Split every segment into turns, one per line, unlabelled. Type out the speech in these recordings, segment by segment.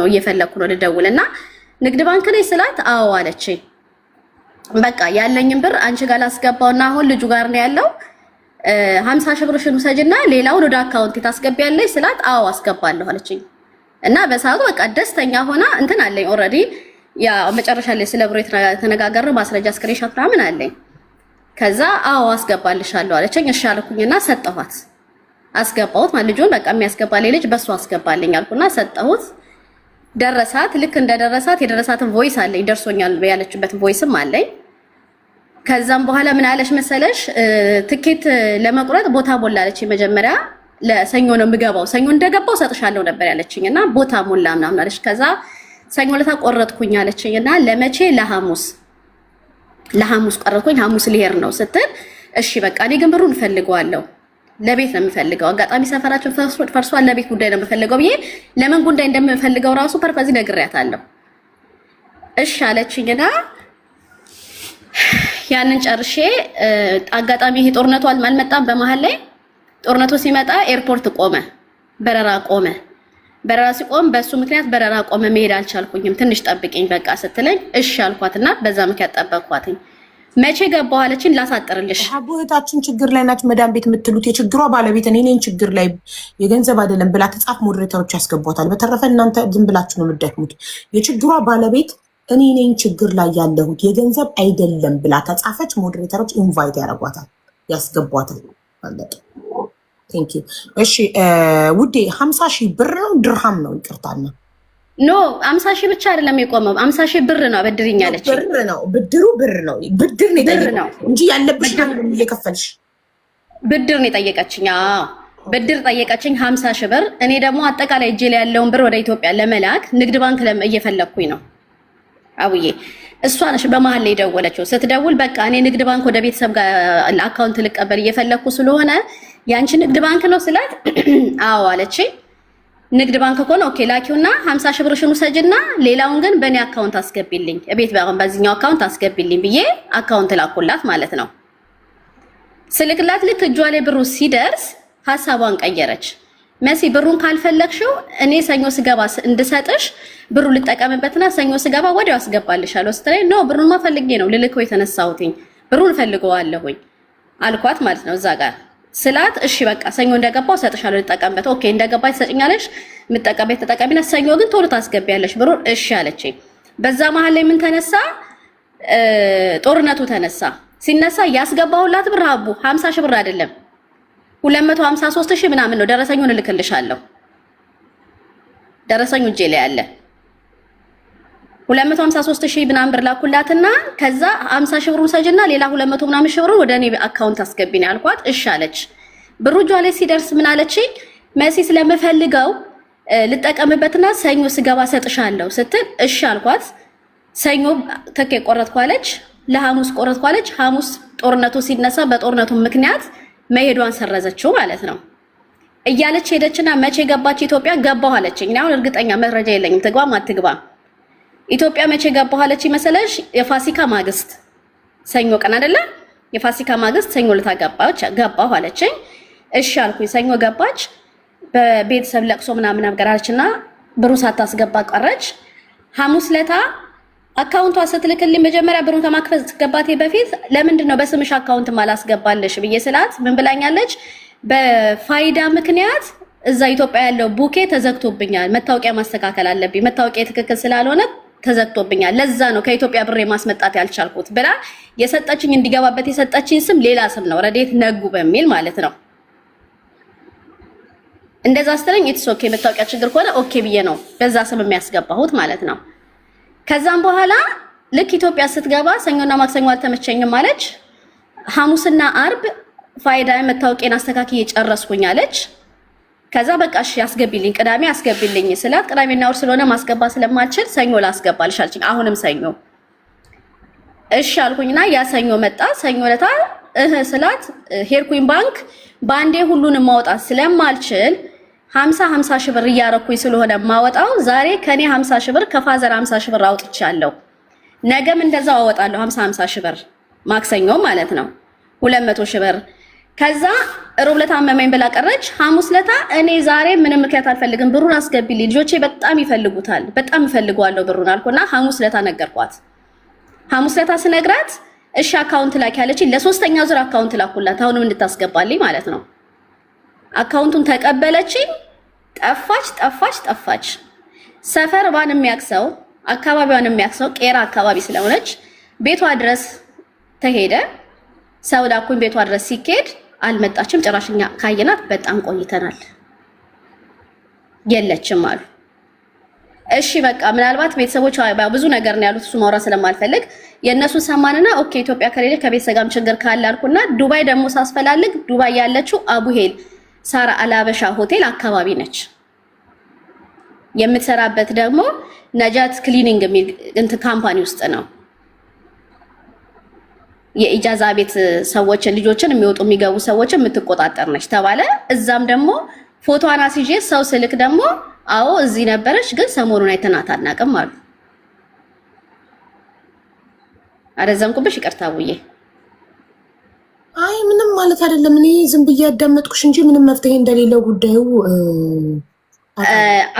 እየፈለኩ ነው ልደውልና ንግድ ባንክ ላይ ስላት አዎ አለችኝ። በቃ ያለኝን ብር አንቺ ጋር ላስገባውና አሁን ልጁ ጋር ነው ያለው 50 ሺህ ብርሽን ውሰጂና ሌላውን ወደ አካውንት ታስገቢያለሽ ስላት አዎ አስገባለሁ አለችኝ። እና በሰዓቱ በቃ ደስተኛ ሆና እንትን አለኝ ኦሬዲ ያ መጨረሻ ላይ ስለ ብሩ የተነጋገርነው ማስረጃ ስክሪንሾት ምናምን አለኝ። ከዛ አዎ አስገባልሻለሁ አለችኝ። እሺ አልኩኝና ሰጠኋት። አስገባሁት ማለት ልጁን በቃ የሚያስገባልኝ ልጅ በሱ አስገባልኝ አልኩና ሰጠሁት። ደረሳት። ልክ እንደደረሳት የደረሳትን ቮይስ አለኝ ደርሶኛል ያለችበት ቮይስም አለኝ። ከዛም በኋላ ምን አለሽ መሰለሽ ትኬት ለመቁረጥ ቦታ ሞላለች። መጀመሪያ ለሰኞ ነው የምገባው ሰኞ እንደገባው ሰጥሻለሁ ነበር ያለችኝና ቦታ ሞላ ምናምን አለች። ከዛ ሰኞ ለታ ቆረጥኩኝ አለችኝና ለመቼ ለሐሙስ ቆረጥኩኝ ሐሙስ ሊሄድ ነው ስትል እሺ በቃ እኔ ግን ብሩን እፈልገዋለሁ ለቤት ነው የምፈልገው አጋጣሚ ሰፈራችን ፈርሷል ለቤት ጉዳይ ነው የምፈልገው ብዬ ለምን ጉዳይ እንደምፈልገው ራሱ ፐርፐዝ ነግሬያታለሁ። እሺ አለችኝና ያንን ጨርሼ አጋጣሚ ይሄ ጦርነቱ አልመጣም። በመሃል ላይ ጦርነቱ ሲመጣ ኤርፖርት ቆመ፣ በረራ ቆመ። በረራ ሲቆም በሱ ምክንያት በረራ ቆመ። መሄድ አልቻልኩኝም። ትንሽ ጠብቂኝ በቃ ስትለኝ እሺ አልኳትና በዛ ምክንያት ጠበቅኳትኝ። መቼ ገባሁ አለችኝ። ላሳጥርልሽ
አቡ እህታችን ችግር ላይ ናች። መዳም ቤት የምትሉት የችግሯ ባለቤት እኔ ነኝ ችግር ላይ የገንዘብ አይደለም ብላ ተጻፍ ሞዴሬተሮች ያስገቧታል። በተረፈ እናንተ ዝም ብላችሁ ነው የምትደክሙት። የችግሯ ባለቤት እኔ ነኝ ችግር ላይ ያለሁት የገንዘብ አይደለም ብላ ተጻፈች። ሞዴሬተሮች ኢንቫይት ያደርጓታል፣ ያስገቧታል። አለቀ። ቴንክ ዩ። እሺ ውዴ 50 ሺህ ብር ነው ድርሃም ነው? ይቅርታና
ኖ 50 ሺህ ብቻ አይደለም የቆመው 50 ሺህ ብር ነው አበድሪኛለች።
ብር ነው ብድሩ ብር ነው ብድር ነው የጠየቀው እንጂ ያለብሽ ነው እየከፈልሽ
ብድር ነው የጠየቀችኝ። አዎ ብድር ጠየቀችኝ 50 ሺህ ብር። እኔ ደግሞ አጠቃላይ እጄ ላይ ያለውን ብር ወደ ኢትዮጵያ ለመላክ ንግድ ባንክ እየፈለኩኝ ነው አውዬ። እሷ ነሽ በመሃል ላይ ደወለችው። ስትደውል በቃ እኔ ንግድ ባንክ ወደ ቤተሰብ ጋር አካውንት ልቀበል እየፈለኩ ስለሆነ ያንቺ ንግድ ባንክ ነው ስላት አዎ አለችኝ። ንግድ ባንክ ከሆነ ኦኬ ላኪውና 50 ሺህ ብርሽን ውሰጂና ሌላውን ግን በእኔ አካውንት አስገቢልኝ እቤት በዚህኛው አካውንት አስገቢልኝ ብዬ አካውንት ላኩላት ማለት ነው። ስልክላት ልክ እጇ ላይ ብሩ ሲደርስ ሐሳቧን ቀየረች። መሲ ብሩን ካልፈለግሽው እኔ ሰኞ ስገባ እንድሰጥሽ ብሩ ልጠቀምበትና ሰኞ ስገባ ወዲያው አስገባልሻለሁ ስትለኝ ኖ ብሩን ማፈልጌ ነው ልልከው የተነሳሁትኝ ብሩን ፈልገዋለሁኝ አልኳት ማለት ነው። እዛ ጋር ስላት እሺ በቃ ሰኞ እንደገባው ሰጥሻለሁ ልጠቀምበት። ኦኬ እንደገባይ ትሰጪኛለሽ የምጠቀምበት ተጠቀሚና ሰኞ ግን ቶሎ ታስገቢያለሽ ብሩን እሺ አለችኝ። በዛ መሃል ላይ ምን ተነሳ? ጦርነቱ ተነሳ። ሲነሳ ያስገባሁላት ብር አቡ 50 ሺህ ብር አይደለም 253 ሺህ ምናምን ነው። ደረሰኙን እልክልሻለሁ። ደረሰኙ እጄ ላይ አለ። 253 ሺህ ምናምን ብር ላኩላትና ከዛ 50 ሺህ ብሩን ሰጅና ሌላ 200 ምናምን ሺህ ብሩን ወደ እኔ አካውንት አስገቢኝ አልኳት። እሺ አለች። ብሩ እጇ ላይ ሲደርስ ምን አለችኝ? መሲ ስለምፈልገው ልጠቀምበትና ሰኞ ስገባ ሰጥሻለሁ ስትል እሺ አልኳት። ሰኞ ተከ ቆረጥኩ አለች። ለሐሙስ ቆረጥኩ አለች። ሐሙስ ጦርነቱ ሲነሳ በጦርነቱ ምክንያት መሄዷን ሰረዘችው ማለት ነው። እያለች ሄደችና መቼ ገባች ኢትዮጵያ? ገባሁ አለችኝ። እኔ አሁን እርግጠኛ መረጃ የለኝም ትግባም አትግባም። ኢትዮጵያ መቼ ገባሁ አለችኝ መሰለሽ? የፋሲካ ማግስት ሰኞ ቀን አይደለ? የፋሲካ ማግስት ሰኞ ለታ ገባሁ አለችኝ። እሺ አልኩኝ። ሰኞ ገባች። በቤተሰብ ለቅሶ ምናምን ነገር አለችና ብሩ ሳታስገባ ቀረች። ሐሙስ ለታ አካውንቷ ስትልክልኝ መጀመሪያ ብሩን ከማስገባቴ በፊት ለምንድን ነው በስምሽ አካውንት ማላስገባልሽ ብዬ ስላት ምን ብላኛለች? በፋይዳ ምክንያት እዛ ኢትዮጵያ ያለው ቡኬ ተዘግቶብኛል፣ መታወቂያ ማስተካከል አለብኝ፣ መታወቂያ ትክክል ስላልሆነ ተዘግቶብኛል፣ ለዛ ነው ከኢትዮጵያ ብሬ ማስመጣት ያልቻልኩት ብላ የሰጠችኝ እንዲገባበት የሰጠችኝ ስም ሌላ ስም ነው፣ ረዴት ነጉ በሚል ማለት ነው። እንደዛ ስትለኝ ኢትስ ኦኬ መታወቂያ ችግር ከሆነ ኦኬ ብዬ ነው በዛ ስም የሚያስገባሁት ማለት ነው። ከዛም በኋላ ልክ ኢትዮጵያ ስትገባ ሰኞና ማክሰኞ አልተመቸኝም አለች። ሐሙስና አርብ ፋይዳ መታወቂያን አስተካክዬ ጨረስኩኝ አለች። ከዛ በቃ እሺ አስገቢልኝ ቅዳሜ አስገቢልኝ ስላት ቅዳሜና እሑድ ስለሆነ ማስገባ ስለማልችል ሰኞ ላስገባልሽ አለችኝ። አሁንም ሰኞ እሺ አልኩኝና ያ ሰኞ መጣ። ሰኞ ለታ ስላት ሄድኩኝ ባንክ ባንዴ ሁሉንም ማውጣት ስለማልችል 50 ሺህ ብር እያረኩኝ ስለሆነ ማወጣው ዛሬ ከኔ 50 ሺህ ብር ከፋዘር 50 ሺህ ብር አውጥቻለሁ። ነገም እንደዛው አወጣለሁ 50 ሺህ ብር ማክሰኞ ማለት ነው 200 ሺህ ብር። ከዛ ሮብ ዕለት አመመኝ ብላ ቀረች። ሐሙስ ዕለት እኔ ዛሬ ምንም ምክንያት አልፈልግም ብሩን አስገቢልኝ ልጆቼ በጣም ይፈልጉታል በጣም ይፈልጓለሁ ብሩን አልኩና ሐሙስ ዕለት ነገርኳት። ሐሙስ ዕለት ስነግራት እሺ አካውንት ላኪ ያለችኝ ለሶስተኛ ዙር አካውንት ላኩላት አሁንም እንድታስገባልኝ ማለት ነው። አካውንቱን ተቀበለችኝ። ጠፋች። ሰፈር ባን የሚያክሰው አካባቢዋን የሚያክሰው ቄራ አካባቢ ስለሆነች ቤቷ ድረስ ተሄደ። ሰው ላኩኝ ቤቷ ድረስ ሲኬድ አልመጣችም። ጭራሽኛ ካየናት በጣም ቆይተናል የለችም አሉ። እሺ በቃ ምናልባት ቤተሰቦች ብዙ ነገር ነው ያሉት እሱ ማውራት ስለማልፈልግ የነሱ ሰማንና ኦኬ ኢትዮጵያ ከሌለ ከቤተሰብ ጋርም ችግር ካለ አልኩና ዱባይ ደግሞ ሳስፈላልግ ዱባይ ያለችው አቡሄል ሳራ አላበሻ ሆቴል አካባቢ ነች። የምትሰራበት ደግሞ ነጃት ክሊኒንግ የሚል እንትን ካምፓኒ ውስጥ ነው። የኢጃዛ ቤት ሰዎችን ልጆችን የሚወጡ የሚገቡ ሰዎችን የምትቆጣጠር ነች ተባለ። እዛም ደግሞ ፎቶዋን አስይዤ ሰው ስልክ ደግሞ አዎ እዚህ ነበረች ግን ሰሞኑን አይተናት አናውቅም አሉ። አረዘምኩብሽ ይቅርታ አቡዬ።
አይ ምንም ማለት አይደለም። እኔ ዝም ብዬ ያዳመጥኩሽ እንጂ ምንም መፍትሄ እንደሌለው ጉዳዩ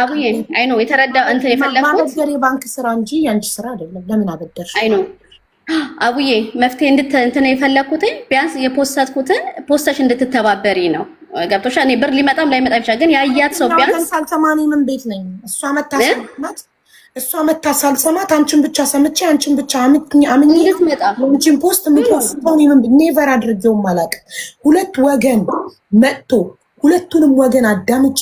አቡዬ አይ ነው የተረዳው እንትን የፈለኩት
ማበደር የባንክ ስራ እንጂ ያንቺ ስራ አይደለም። ለምን አበደርሽ?
አይ ነው አቡዬ መፍትሄ እንትን የፈለኩት ቢያንስ የፖስተትኩትን ፖስተሽ እንድትተባበሪ ነው። ገብቶሻል? እኔ ብር ሊመጣም ላይመጣ ይችላል ግን ያያት ሰው ቢያንስ
ሳልሰማኒ ምን ቤት ነኝ እሷ መታሳል ሰማት አንቺን ብቻ ሰምቼ አንቺን ብቻ አምኜ አንቺን ፖስት የሚፖስተው ምን ኔቨር አድርጌው ማላቅ ሁለት ወገን መጥቶ ሁለቱንም ወገን አዳምጪ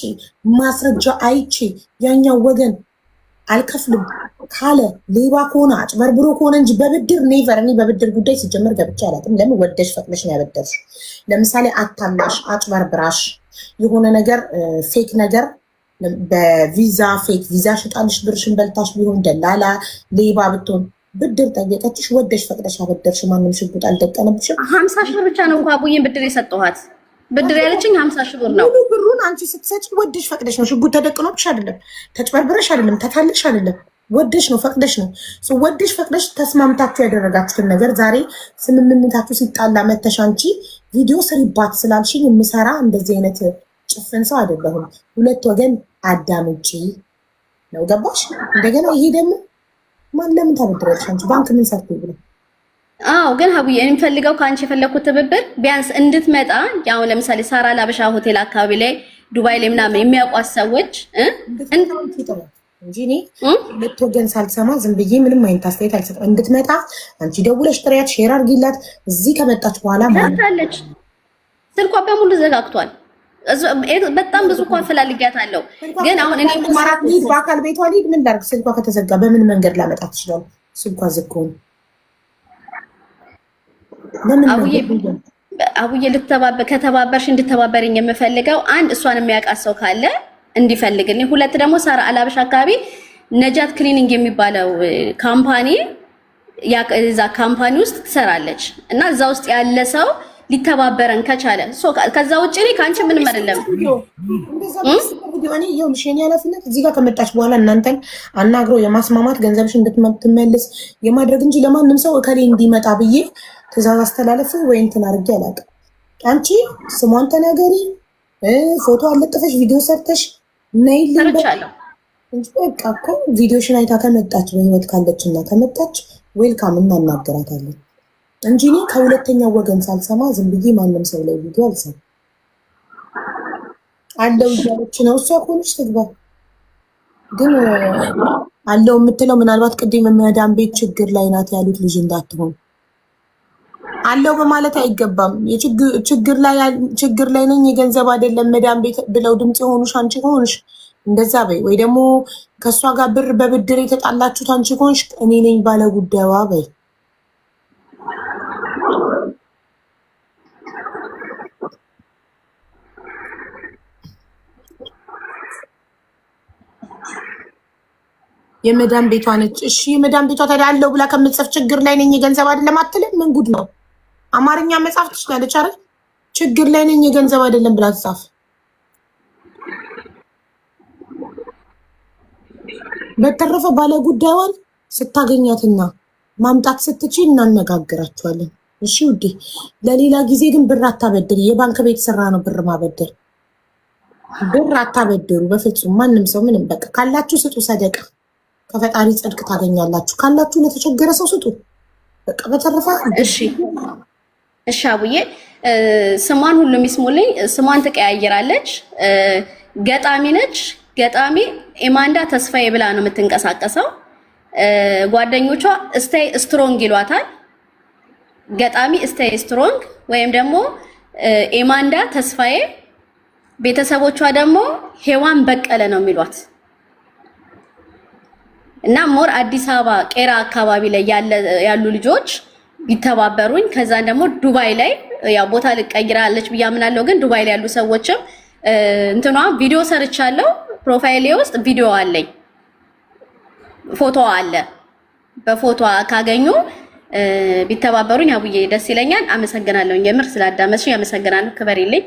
ማስረጃ አይቼ ያኛው ወገን አልከፍልም ካለ ሌባ ከሆነ አጭበርብሮ ከሆነ እንጂ በብድር ኔቨር። እኔ በብድር ጉዳይ ሲጀመር ገብቼ አላውቅም። ለምን ወደሽ ፈቅደሽ ነው ያበደርሽ? ለምሳሌ አታላሽ አጭበርብራሽ የሆነ ነገር ፌክ ነገር በቪዛ ፌክ ቪዛ ሽጣልሽ ብርሽን በልታሽ ቢሆን ደላላ ሌባ ብትሆን ብድር ጠየቀችሽ ወደሽ ፈቅደሽ አበደርሽ። ማንም ሽጉጥ አልደቀነብሽም። 50
ሺህ ብር ብቻ ነው እንኳን አቡዬን ብድር የሰጠኋት። ብድር ያለችኝ 50 ሺህ ብር ነው።
ሙሉ ብሩን አንቺ ስትሰጪ ወደሽ ፈቅደሽ ነው። ሽጉጥ ተደቅኖብሽ አይደለም፣ ተጭበርብረሽ አይደለም፣ ተታልሽ አይደለም። ወደሽ ነው ፈቅደሽ ነው። ወደሽ ፈቅደሽ ተስማምታችሁ ያደረጋችሁትን ነገር ዛሬ ስምምነታችሁ ሲጣላ መተሽ አንቺ ቪዲዮ ስሪባት ስላልሽኝ የምሰራ እንደዚህ አይነት ጭፍን ሰው አይደለሁም። ሁለት ወገን አዳምጪ ነው ገባሽ? እንደገና ይሄ ደግሞ ማን ለምን ታበድራለሽ አንቺ? ባንክ ምን ሰርቶ ይብለ?
አዎ ግን ሀቡዬ የምፈልገው ከአንቺ የፈለኩት ትብብር ቢያንስ እንድትመጣ ያው ለምሳሌ ሳራ ላበሻ ሆቴል አካባቢ ላይ ዱባይ ላይ ምናምን የሚያውቋት ሰዎች እንጂ እኔ ሁለት ወገን ሳልሰማ ዝም ብዬ ምንም አይነት አስተያየት አልሰጥም። እንድትመጣ አንቺ ደውለሽ ጥሪያት፣ ሼር አድርጊላት። እዚህ ከመጣች በኋላ ማለች ስልኳ በሙሉ ዘጋግቷል። በጣም ብዙ እንኳን ፈላልጊያታለሁ ግን አሁን እኔ
በአካል ቤቷ ልሂድ ምን ላድርግ? ስልኳ ከተዘጋ በምን መንገድ ላመጣት ትችላለህ? ስልኳ ዝግ ከሆነ
አቡዬ ከተባበርሽ እንድተባበርኝ የምፈልገው አንድ እሷን የሚያውቃት ሰው ካለ እንዲፈልግልኝ፣ ሁለት ደግሞ ሳራ አላበሻ አካባቢ ነጃት ክሊኒንግ የሚባለው ካምፓኒ እዛ ካምፓኒ ውስጥ ትሰራለች እና እዛ ውስጥ ያለ ሰው ሊተባበረን ከቻለ ከዛ ውጭ እኔ ከአንቺ ምንም አይደለም።
እኔ ይኸውልሽ የኔ ኃላፊነት እዚህ ጋር ከመጣች በኋላ እናንተን አናግረው የማስማማት ገንዘብሽ እንድትመልስ የማድረግ እንጂ ለማንም ሰው እከሌ እንዲመጣ ብዬ ትእዛዝ አስተላለፍ ወይ እንትን አድርጌ አላውቅም። አንቺ ስሟን ተናገሪ፣ ፎቶ አለጥፈሽ ቪዲዮ ሰርተሽ ነይልኝ እንጂ በቃ እኮ ቪዲዮሽን አይታ ከመጣች በህይወት ካለች እና ከመጣች ዌልካም እናናገራታለን እንጂ እኔ ከሁለተኛው ወገን ሳልሰማ ዝም ብዬ ማንም ሰው ላይ ቪዲዮ አልሰራም። አለው እያለች ነው እሷ ከሆነች ትግባ። ግን አለው የምትለው ምናልባት ቅድም መዳም ቤት ችግር ላይ ናት ያሉት ልጅ እንዳትሆን አለው በማለት አይገባም። ችግር ላይ ነኝ የገንዘብ አይደለም መዳም ቤት ብለው ድምጽ የሆኑሽ አንቺ ሆንሽ እንደዛ በይ። ወይ ደግሞ ከእሷ ጋር ብር በብድር የተጣላችሁት አንቺ ሆንሽ እኔ ነኝ ባለ ጉዳዩዋ በይ። የመዳም ቤቷ ነች። እሺ የመዳም ቤቷ ታዲያ አለው ብላ ከምትጽፍ ችግር ላይ ነኝ የገንዘብ አይደለም አትልም? ምን ጉድ ነው? አማርኛ መጻፍ ትችላለች አይደል? ችግር ላይ ነኝ የገንዘብ አይደለም ብላ ትጻፍ። በተረፈ ባለ ጉዳዩን ስታገኛትና ማምጣት ስትችል እናነጋግራቸዋለን። እሺ ውዴ፣ ለሌላ ጊዜ ግን ብር አታበድር። የባንክ ቤት ስራ ነው ብር ማበደር። ብር አታበድሩ በፍጹም ማንም ሰው ምንም። በቃ ካላችሁ ስጡ፣ ሰደቃ ከፈጣሪ ጽድቅ ታገኛላችሁ። ካላችሁ ለተቸገረ ሰው ስጡ። በቃ በተረፈ
እሺ እሺ አቡዬ ስሟን ሁሉም ይስሙልኝ። ስሟን ትቀያየራለች። ገጣሚ ነች። ገጣሚ ኤማንዳ ተስፋዬ ብላ ነው የምትንቀሳቀሰው። ጓደኞቿ ስቴይ ስትሮንግ ይሏታል። ገጣሚ ስቴይ ስትሮንግ ወይም ደግሞ ኤማንዳ ተስፋዬ፣ ቤተሰቦቿ ደግሞ ሄዋን በቀለ ነው የሚሏት እና ሞር አዲስ አበባ ቄራ አካባቢ ላይ ያሉ ልጆች ቢተባበሩኝ ከዛን ደግሞ ዱባይ ላይ ያው ቦታ ልቀይራለች ብዬ አምናለሁ። ግን ዱባይ ላይ ያሉ ሰዎችም እንትኗ ቪዲዮ ሰርቻለሁ። ፕሮፋይሌ ውስጥ ቪዲዮ አለኝ፣ ፎቶ አለ። በፎቶ ካገኙ ቢተባበሩኝ አቡዬ ደስ ይለኛል። አመሰግናለሁ። የምር ስላዳመጥሽኝ አመሰግናለሁ። ክበሪልኝ።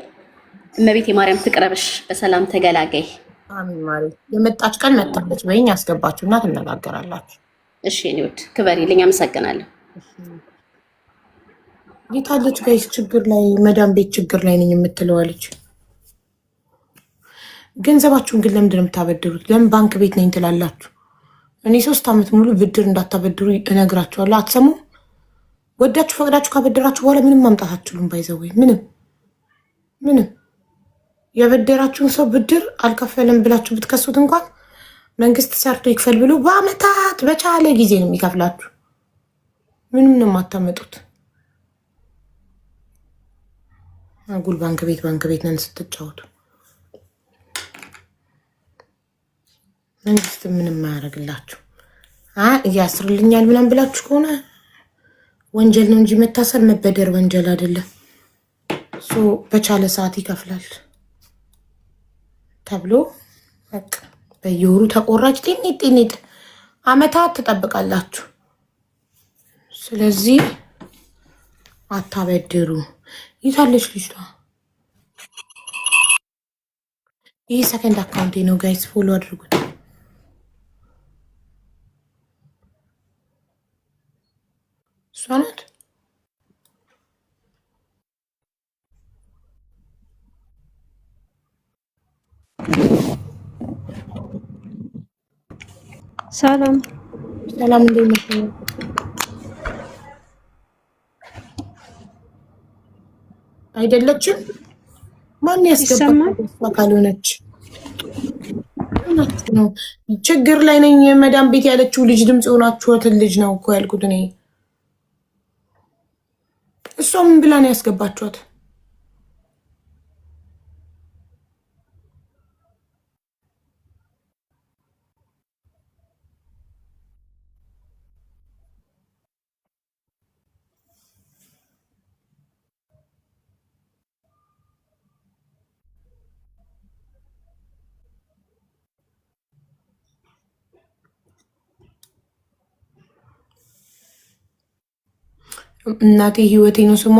እመቤቴ ማርያም ትቅረብሽ፣ በሰላም ተገላገይ።
አሚን ማሪ። የመጣች ቀን መጣለች በይኝ፣ ያስገባችሁና ትነጋገራላችሁ።
እሺ እኔ ውድ ክበሪልኝ። አመሰግናለሁ።
የታለች ጋይስ? ችግር ላይ መዳም ቤት ችግር ላይ ነኝ የምትለዋለች። ገንዘባችሁን ግን ለምንድን ነው የምታበድሩት? ለምን ባንክ ቤት ነኝ ትላላችሁ? እኔ 3 ዓመት ሙሉ ብድር እንዳታበድሩ እነግራችኋለሁ። አትሰሙም? ወዳችሁ ፈቅዳችሁ ካበደራችሁ በኋላ ምንም ማምጣት አትችሉም። ባይዘወይ ምንም የበደራችሁን ሰው ብድር አልከፈለም ብላችሁ ብትከሱት እንኳን መንግስት ሰርቶ ይክፈል ብሎ በአመታት በቻለ ጊዜ ነው የሚከፍላችሁ። ምንም ነው የማታመጡት። አጉል ባንክ ቤት ነን ስትጫወቱ። መንግስት ምንም አያደርግላችሁ። እያስርልኛል ምናምን ብላችሁ ከሆነ ወንጀል ነው እንጂ መታሰር መበደር ወንጀል አይደለም። በቻለ ሰዓት ይከፍላል ተብሎ በቃ በየወሩ ተቆራጭ ጤኔጥ አመታት ትጠብቃላችሁ። ስለዚህ አታበድሩ። ይታለች ልጅቷ። ይህ ሰከንድ አካውንቴ ነው ጋይስ፣ ፎሎ አድርጉት። እሷ ናት።
ሰላም
እንዴት ነሽ? አይደለችም። ማን ያስገባል? ካልሆነች ነው ችግር ላይ ነኝ መዳም ቤት ያለችው ልጅ ድምፅ የሆናችሁትን ልጅ ነው እኮ ያልኩት እኔ። እሷ ምን ብላ ነው ያስገባችኋት? እናቴ ህይወቴ ነው ስሟ።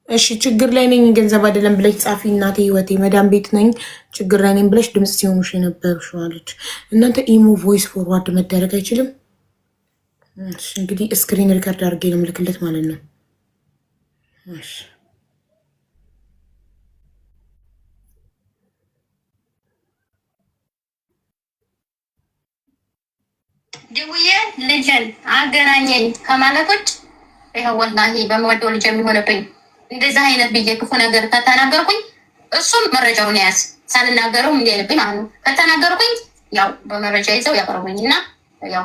እሺ ችግር ላይ ነኝ ገንዘብ አይደለም ብለሽ ጻፊ። እናቴ ህይወቴ መዳም ቤት ነኝ ችግር ላይ ነኝ ብለሽ ድምፅ ሲሆኑሽ የነበሩሽ አለች። እናንተ ኢሞ ቮይስ ፎርዋርድ መደረግ አይችልም? እሺ እንግዲህ ስክሪን ሪከርድ አድርጌ ነው ምልክለት ማለት ነው። እሺ
ደውዬ ልጅን አገናኘኝ ከማለቶች ይኸው ወላሂ በምወደው ልጅ የሚሆንብኝ እንደዚህ አይነት ብዬ ክፉ ነገር ከተናገርኩኝ እሱም መረጃውን ያዝ ሳልናገረው እንዲልብኝ ማለት ነው። ከተናገርኩኝ ያው በመረጃ ይዘው ያቀርቡኝ እና ያው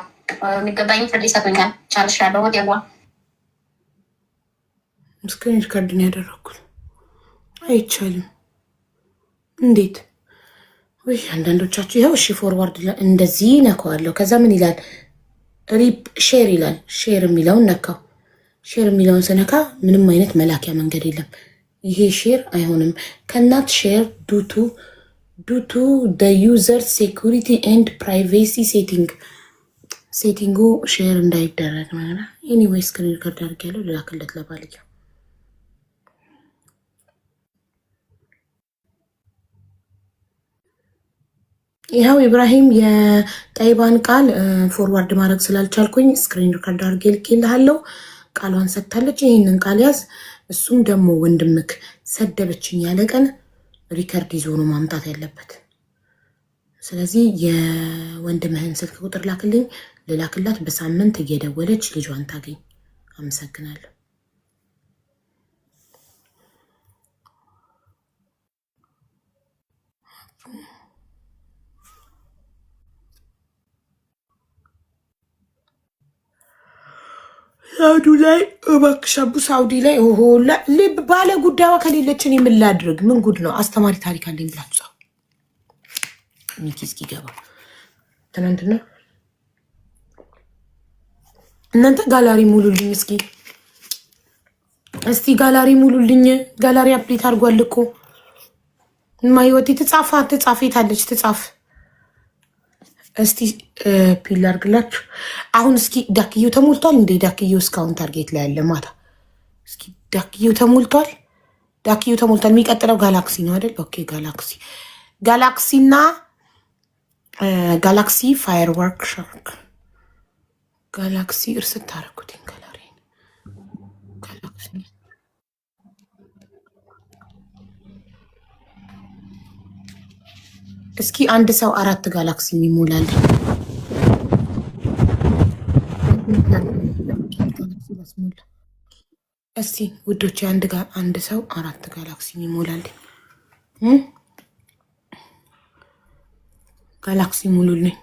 የሚገባኝ ፍርድ ይሰጡኛል። ቻልሻለሁ ወዲያዋ
ስክሪን ሪከርድ ነው ያደረኩት። አይቻልም። እንዴት ወይ? አንዳንዶቻችሁ ይኸው እሺ ፎርዋርድ እንደዚህ ነካዋለሁ። ከዛ ምን ይላል? ሪፕ ሼር ይላል። ሼር የሚለውን ነካው። ሼር የሚለውን ስነካ ምንም አይነት መላኪያ መንገድ የለም። ይሄ ሼር አይሆንም። ከናት ሼር ዱቱ ዩዘር ሴኩሪቲ ኤንድ ፕራይቬሲ ሴቲንጉ ሼር እንዳይደረግ ማለት ነው። ኤኒዌይ ስክሪን ሪከርድ አድርጌያለሁ። ልላክለት ለባልየው። ይኸው ኢብራሂም የጠይባን ቃል ፎርዋርድ ማድረግ ስላልቻልኩኝ ስክሪን ሪከርድ አድርጌ ልኬልሃለሁ። ቃሏን ሰጥታለች። ይሄንን ቃል ያዝ። እሱም ደግሞ ወንድምክ ሰደበችኝ ያለ ቀን ሪከርድ ይዞ ነው ማምጣት ያለበት። ስለዚህ የወንድምህን ስልክ ቁጥር ላክልኝ፣ ልላክላት። በሳምንት እየደወለች ልጇን ታገኝ። አመሰግናለሁ። ሳውዲ ላይ እባክሽ አቡ፣ ሳውዲ ላይ ሆላ ልብ ባለ ጉዳዩ ከሌለችን የምላድርግ ምን ጉድ ነው? አስተማሪ ታሪክ አለኝ ብላችሁ ሚኪ እስኪገባ ትናንትና እናንተ ጋላሪ ሙሉልኝ እስቲ ጋላሪ ሙሉልኝ። ጋላሪ አፕዴት አድርጓል እኮ ማይወት ትጻፍ የታለች ትጻፍ። እስቲ ፒል አድርግላችሁ አሁን። እስኪ ዳክዬው ተሞልቷል እንዴ? ዳክዬው እስካሁን ታርጌት ላይ ያለ ማታ። እስኪ ዳክዬው ተሞልቷል። የሚቀጥለው ጋላክሲ ነው አይደል? ኦኬ ጋላክሲና ጋላክሲ ፋየርወርክ ሻርክ ጋላክሲ እርስ ታረኩትኝ ጋላሪ ጋላክሲ እስኪ አንድ ሰው 4 ጋላክሲ የሚሞላል እስቲ ውዶች፣ አንድ ሰው 4 ጋላክሲ የሚሞላል ጋላክሲ ሙሉልኝ።